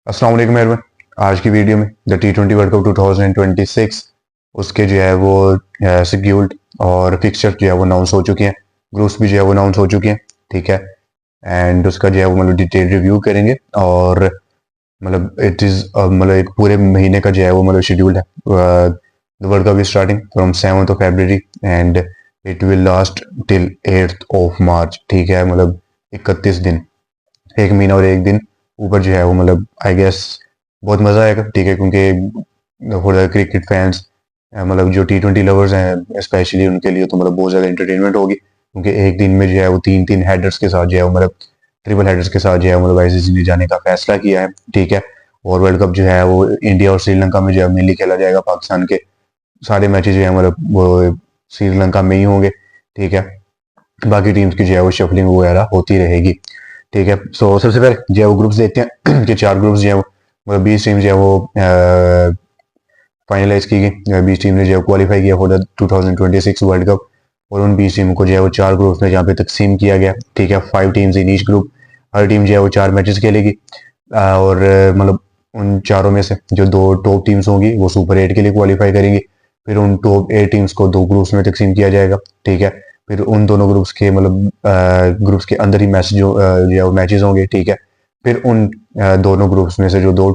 अस्सलाम वालेकुम एवरीवन। आज की वीडियो में द T20 वर्ल्ड कप 2026 उसके जो है वो शेड्यूल्ड और फिक्सचर जो है वो अनाउंस हो चुके हैं। ग्रुप्स भी जो है वो अनाउंस हो चुके हैं। ठीक है। एंड उसका जो है वो मतलब डिटेल रिव्यू करेंगे और मतलब इट इज़ मतलब एक पूरे महीने का जो है वो मतलब शेड्यूल है। The world cup is starting from 7th of February and it will last till 8th of March। ठीक है, मतलब 31 दिन, एक महीना और एक दिन ऊपर जो है वो मतलब आई गेस बहुत मज़ा आएगा। ठीक है, क्योंकि फॉर द क्रिकेट फैंस मतलब जो T20 लवर्स हैं स्पेशली उनके लिए तो मतलब बहुत ज़्यादा इंटरटेनमेंट होगी, क्योंकि एक दिन में जो है वो तीन तीन हेडर्स के साथ जो है वो मतलब ट्रिपल हेडर्स के साथ जो है मतलब आईसीसी ने जाने का फैसला किया है। ठीक है। और वर्ल्ड कप जो है वो इंडिया और श्रीलंका में जो है मेनली खेला जाएगा। पाकिस्तान के सारे मैचेस जो है मतलब वो श्रीलंका में ही होंगे। ठीक है। बाकी टीम्स की जो है वो शफलिंग वगैरह होती रहेगी। ठीक है। सो सबसे पहले जो है वो ग्रुप्स देखते हैं कि चार ग्रुप्स जो है वो मतलब 20 टीम जो है वो फाइनलाइज की गई। 20 टीम ने जो है क्वालिफाई किया फॉर द 2026 वर्ल्ड कप। और उन 20 टीम को जो है वो चार ग्रुप्स में जहाँ पे तकसीम किया गया। ठीक है। 5 teams in each group. Her team जो है वो 4 मैचेस खेलेगी। और मतलब उन चारों में से जो दो टॉप टीम्स होंगी वो सुपर 8 के लिए क्वालिफाई करेंगी। फिर उन टॉप 8 टीम्स को दो ग्रुप्स में तकसीम किया जाएगा। ठीक है। फिर उन दोनों ग्रुप्स के मतलब ग्रुप्स के अंदर ही मैच जो है वो मैचेस होंगे। ठीक है। फिर उन दोनों ग्रुप्स में से जो दो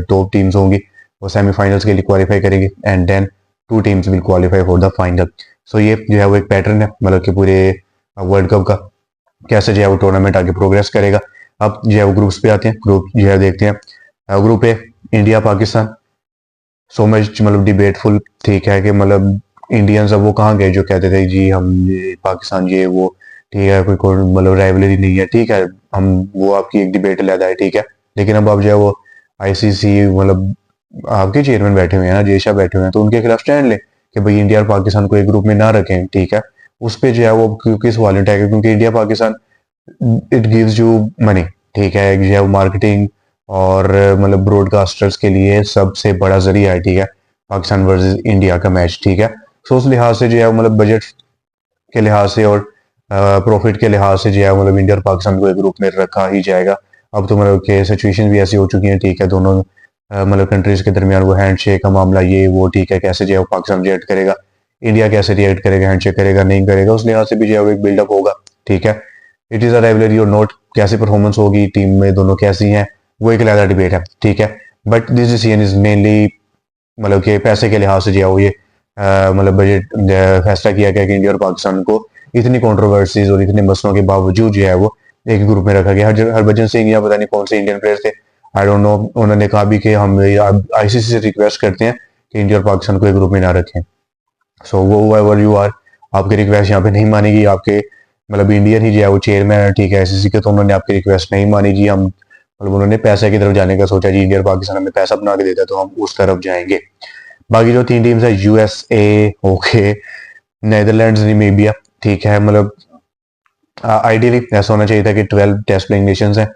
टॉप टीम्स होंगी वो सेमीफाइनल्स के लिए क्वालिफाई करेंगे and then 2 teams will qualify for the final. So ये जो है वो एक पैटर्न है मतलब कि पूरे वर्ल्ड कप का कैसे जो है वो टूर्नामेंट आगे प्रोग्रेस करेगा। अब जो है वो ग्रुप्स पे आते हैं। ग्रुप जो है देखते हैं। ग्रुप ए, इंडिया पाकिस्तान। सो मच मतलब डिबेटफुल। ठीक है कि मतलब इंडियंस अब वो कहाँ गए जो कहते थे जी हम ये पाकिस्तान ये वो। ठीक है, कोई मतलब राइवलरी नहीं है। ठीक है, हम वो आपकी एक डिबेट अलग है। ठीक है। लेकिन अब आप जो है वो आईसीसी मतलब आपके चेयरमैन बैठे हुए हैं ना, जय शाह बैठे हुए हैं, तो उनके खिलाफ स्टैंड लें कि भाई इंडिया और पाकिस्तान को एक ग्रुप में ना रखें। ठीक है। उस पर जो है वो क्योंकि सवाल उठाएगा, क्योंकि India Pakistan it gives you money. ठीक है, जो है वो मार्केटिंग और मतलब ब्रॉडकास्टर्स के लिए सबसे बड़ा जरिया है। ठीक है, पाकिस्तान वर्सेस इंडिया का मैच। ठीक है। सो उस लिहाज से जो है मतलब बजट के लिहाज से और प्रॉफिट के लिहाज से जो है मतलब इंडिया और पाकिस्तान को एक ग्रुप में रखा ही जाएगा। अब तो मतलब के सिचुएशन भी ऐसी हो चुकी है। ठीक है, दोनों मतलब कंट्रीज के दरमियान वो हैंडशेक का मामला ये वो। ठीक है, कैसे जो है वो पाकिस्तान रिएक्ट करेगा, इंडिया कैसे रिएक्ट करेगा, हैंडशेक करेगा नहीं करेगा, उस लिहाज से भी जो है वो एक बिल्डअप होगा। ठीक है। इट इज़ अ राइवलरी और नॉट, कैसी परफॉर्मेंस होगी टीम में दोनों कैसी हैं वो एक अलग डिबेट है। ठीक है। But this decision is mainly मतलब कि पैसे के लिहाज से जो है वो ये मतलब बजट फैसला किया गया कि इंडिया और पाकिस्तान को इतनी कंट्रोवर्सीज और इतने मसलों के बावजूद जो है वो एक ग्रुप में रखा गया। हरभजन सिंह या पता नहीं कौन से इंडियन प्लेयर थे, आई डोंट नो, उन्होंने कहा भी कि हम आईसीसी से रिक्वेस्ट करते हैं कि इंडिया और पाकिस्तान को एक ग्रुप में ना रखें। सो वो एवर यू आर, आपकी रिक्वेस्ट यहाँ पे नहीं मानेगी। आपके मतलब इंडियन ही जो है वो चेयरमैन है। ठीक है, आईसीसी के, तो उन्होंने आपकी रिक्वेस्ट नहीं मानी जी। हम मतलब उन्होंने पैसे की तरफ जाने का सोचा जी, इंडिया और पाकिस्तान हमें पैसा बना के देता है तो हम उस तरफ जाएंगे। बाकी जो 3 टीम्स है यूएसए, ओके, नेदरलैंड्स, नामीबिया। ठीक है, मतलब आइडियली ऐसा होना चाहिए था कि 12 टेस्ट प्लेइंग नेशंस हैं।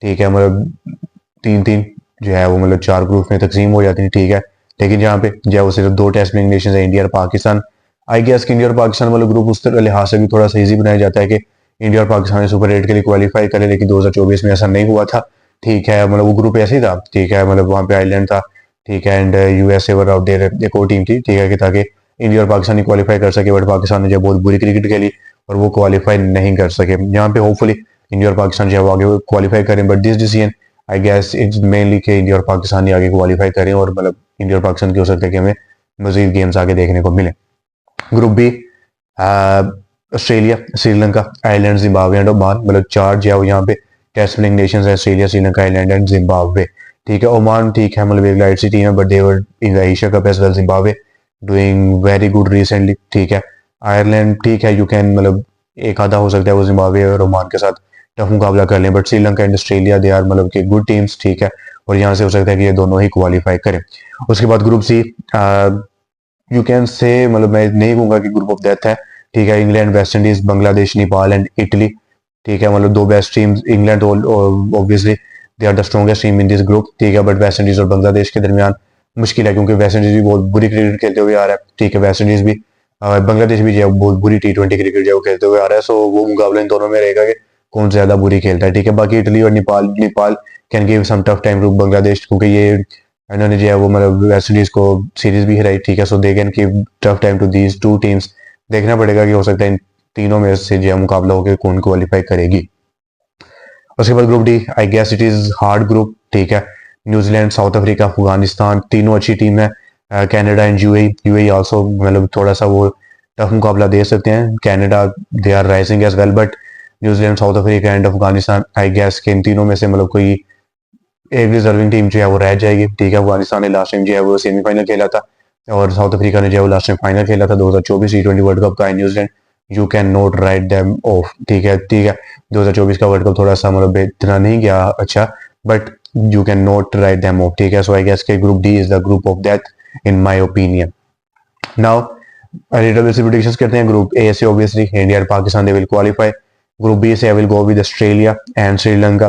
ठीक है, मतलब तीन तीन जो है वो मतलब 4 ग्रुप में तकसीम हो जाती है। ठीक है। लेकिन जहाँ पे जो है वो सिर्फ 2 टेस्ट प्लेइंग नेशन है, इंडिया और पाकिस्तान। आई गेस कि इंडिया और पाकिस्तान वाला ग्रुप उस तरह लिहाज से भी थोड़ा सा ईजी बनाया जाता है कि इंडिया और पाकिस्तान सुपर 8 के लिए क्वालिफाई करे, लेकिन 2024 में ऐसा नहीं हुआ था। ठीक है, मतलब वो ग्रुप ऐसे ही था। ठीक है, मतलब वहाँ पे आयरलैंड था। ठीक है, and USA were out there, एक और टीम थी। ठीक है, कि ताकि इंडिया और पाकिस्तान ही क्वालिफाई कर सके, बट पाकिस्तान ने जो बहुत बुरी क्रिकेट खेली और वो क्वालिफाई नहीं कर सके। यहाँ पे होपफुली इंडिया और पाकिस्तान जो है वो आगे क्वालिफाई करें, but this decision I guess it's mainly कि इंडिया और पाकिस्तान ही आगे क्वालिफाई करें और मतलब इंडिया और पाकिस्तान की हो सकता है कि हमें मजीद गेम्स आगे देखने को मिले। Group B, Australia, Sri Lanka, Ireland, Zimbabwe and Oman. मतलब चार जो है वो यहाँ पे टेस्ट प्लेइंग नेशंस है, Australia, Sri Lanka, Ireland and Zimbabwe. ठीक है, ओमान ठीक है, मतलब एक लाइट सी टीम है, but they were in the Asia cup as well. Zimbabwe doing very good recently. ठीक है, आयरलैंड ठीक है, यू कैन मतलब एक आधा हो सकता है वो जिम्बाब्वे और ओमान के साथ टफ मुकाबला कर लें, but Sri Lanka and Australia they are मतलब कि गुड टीम्स। ठीक है, और यहाँ से हो सकता है कि ये दोनों ही क्वालिफाई करें। उसके बाद group C, you can say मतलब मैं नहीं कहूँगा कि ग्रुप ऑफ डेथ है। ठीक है, England, West Indies, Bangladesh, Nepal and Italy. ठीक है, मतलब 2 best teams, England obviously they are the strongest team in this group. ठीक है, बट वेस्ट इंडीज और बांग्लादेश के दरमियान मुश्किल है, क्योंकि वेस्ट इंडीज भी बहुत बुरी क्रिकेट खेलते हुए आ रहा है। ठीक है, वेस्ट इंडीज भी बांग्लादेश भी जो है बहुत बुरी T20 क्रिकेट जो है वो खेलते हुए आ रहा है। सो वो मुकाबला इन दोनों में रहेगा कि कौन ज़्यादा बुरी खेलता है, ठीक है। बाकी इटली और Nepal can give some tough time to Bangladesh, क्योंकि ये इन्होंने जो है वो मतलब वेस्ट इंडीज़ को सीरीज भी हराई, ठीक है। So they can give tough time to these two teams. देखना पड़ेगा कि हो सकता है इन तीनों में से जो है मुकाबला होकर कौन क्वालिफाई करेगी। उसके बाद group D, I guess it is hard group, ठीक है। न्यूजीलैंड, साउथ अफ्रीका, अफगानिस्तान, तीनों अच्छी टीम है। कनाडा एंड यूएई आल्सो मतलब थोड़ा सा वो टफ मुकाबला दे सकते हैं। Canada they are rising as well, but New Zealand, South Africa and Afghanistan, I guess के इन तीनों में से मतलब कोई एक डिजर्विंग टीम जो है वो रह जाएगी, ठीक है। अफगानिस्तान ने लास्ट टाइम जो है वो सेमीफाइनल खेला था, और साउथ अफ्रीका ने जो है वो लास्ट टाइम फाइनल खेला था 2024 T20 वर्ल्ड कप का। New Zealand, you can not write them off, ठीक है, ठीक है। 2024 का वर्ल्ड कप थोड़ा सा मतलब इतना नहीं गया अच्छा, but you can not write them off, ठीक है। सो आई गेस के group D is the group of death in my opinion. Now little bit predictions करते हैं। ग्रुप ए से obviously India and Pakistan they will qualify. Group B से I will go with Australia and Sri Lanka.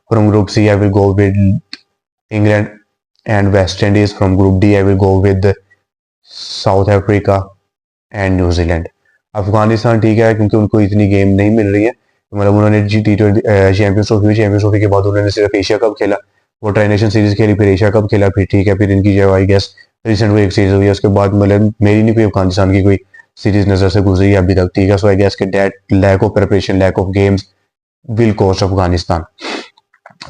From group C I will go with England and West Indies. From group D I will go with south Africa and New Zealand. Afghanistan ठीक है, क्योंकि उनको इतनी game नहीं मिल रही है, मतलब उन्होंने T20 चैंपियंस ट्रॉफी के बाद उन्होंने सिर्फ एशिया कप खेला, वो ट्राई नेशन सीरीज खेली, फिर एशिया कप खेला, फिर ठीक है, फिर इनकी जो आई गेस रिसेंट वो एक सीरीज हुई है, उसके बाद मतलब मेरी नहीं कोई अफगानिस्तान की कोई सीरीज नजर से गुजरी है अभी तक, ठीक है। सो आई गेस के डेट lack of preparation, lack of games will cost Afghanistan.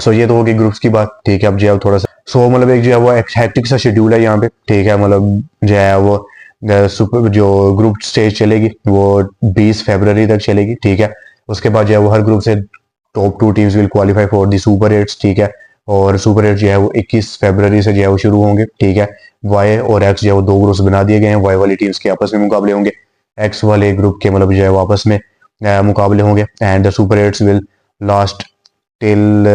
So ये तो होगी ग्रुप्स की बात, ठीक है। अब जो है थोड़ा सा मतलब एक जो है वो हेक्टिक सा शेड्यूल है यहाँ पे, ठीक है। मतलब जो है वो सुपर जो ग्रुप स्टेज चलेगी वो 20 फरवरी तक चलेगी, ठीक है। उसके बाद जो है वो हर ग्रुप से top 2 teams will qualify for the super 8, ठीक है। और सुपर 8 जो है वो 21 फरवरी से जो है वो शुरू होंगे, ठीक है। वाई और एक्स जो है वो 2 ग्रुप्स बना दिए गए हैं, वाई वाली टीम्स के आपस में मुकाबले होंगे, एक्स वाले ग्रुप के मतलब जो है वो आपस में मुकाबले होंगे, and the super 8 will last till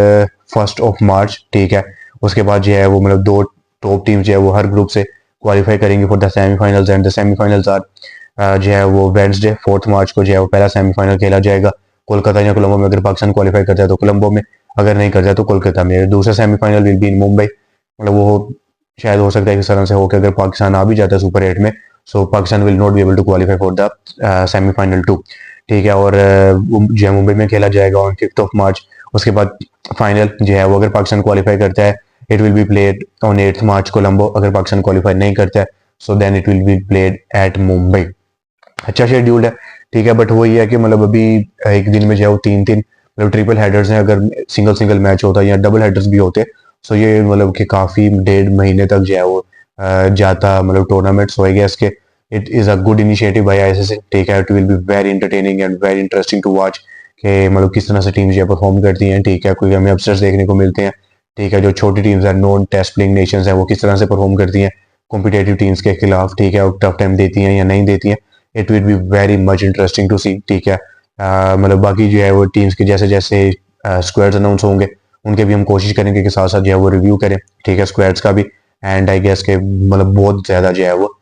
1 मार्च, ठीक है। उसके बाद जो है वो मतलब 2 टॉप टीम जो है वो हर ग्रुप से क्वालिफाई करेंगे for the semifinals, and the semifinals are जो है वो वेडनेसडे 4 मार्च को जो है वो पहला सेमीफाइनल खेला जाएगा कोलकाता या कोलंबो में। अगर पाकिस्तान क्वालिफाई करता है तो कोलंबो में, अगर नहीं करता है तो कोलकाता में। दूसरा semifinal will be in Mumbai, मतलब वो शायद हो सकता है इस तरह से हो कि अगर पाकिस्तान आ भी जाता है सुपर 8 में, so Pakistan will not be able to qualify for the semifinal 2, ठीक है। और जो है मुंबई में खेला जाएगा ऑन 5 मार्च। उसके बाद फाइनल जो है वो अगर पाकिस्तान क्वालिफाई करता है, it will be played on 8 March Colombo. अगर पाकिस्तान क्वालिफाई नहीं करता है, so then it will be played at Mumbai. अच्छा शेड्यूल्ड है, ठीक है। बट वही है कि मतलब अभी एक दिन में जो है वो 3 मतलब ट्रिपल हेडर्स हैं, अगर सिंगल मैच होता है या डबल हेडर्स भी होते, सो ये मतलब कि काफ़ी 1.5 महीने तक जो है वो जाता मतलब टूर्नामेंट। सो आई गेस के it is a good initiative by ICC, ठीक है। It will be very entertaining and very interesting to watch कि मतलब किस तरह से टीम्स जो परफॉर्म करती हैं, ठीक है। कोई हमें अपसेट्स देखने को मिलते हैं, ठीक है। जो छोटी टीम्स हैं, नॉन टेस्ट प्लेइंग नेशंस हैं, वो किस तरह से परफॉर्म करती हैं कॉम्पिटेटिव टीम्स के खिलाफ, ठीक है। और टफ टाइम देती हैं या नहीं देती हैं, it will be very much interesting to see, ठीक है। मतलब बाकी जो है वो टीम्स के जैसे जैसे स्क्वाड्स अनाउंस होंगे, उनके भी हम कोशिश करेंगे कि साथ साथ जो है वो रिव्यू करें, ठीक है, स्क्वाड्स का भी। एंड आई गेस के मतलब बहुत ज़्यादा जो है वो